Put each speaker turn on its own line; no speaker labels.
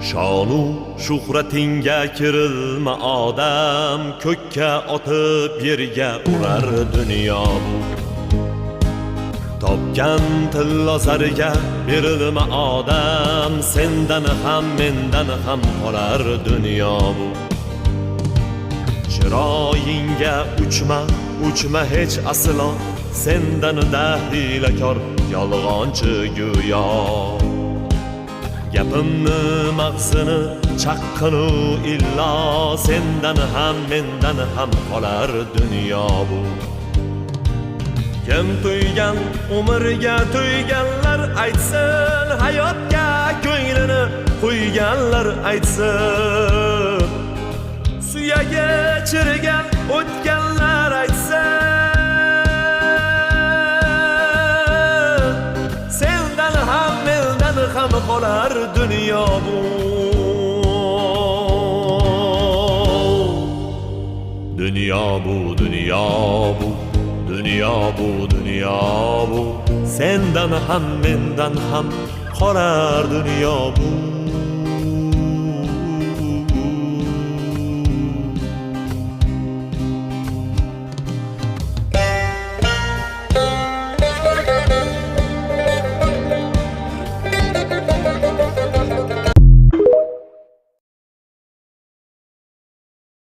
Shonu shuhratingga kirilma odam, ko'kka otib yerga urar dunyo bu. Topgan tillo zariga berilma odam, sendan ham mendan ham qolar dunyo bu. Chiroyingga uchma hech aslo, sendan dahiylakor yolg'onchi go'yo. Gapimni mag'zini chaqqinu illo, sendan ham mendan ham qolar dunyo bu. Kim tuygan umrga tuyganlar aytsin, hayotga ko'nglini qo'yganlar aytsin, suyagi chirigan o'tganlar aytsin, sendan ham mendan ham qolar dunyo bu. Dunyo bu, dunyo bu, dunyo bu, dunyo bu, sendan ham mendan ham qolar dunyo bu.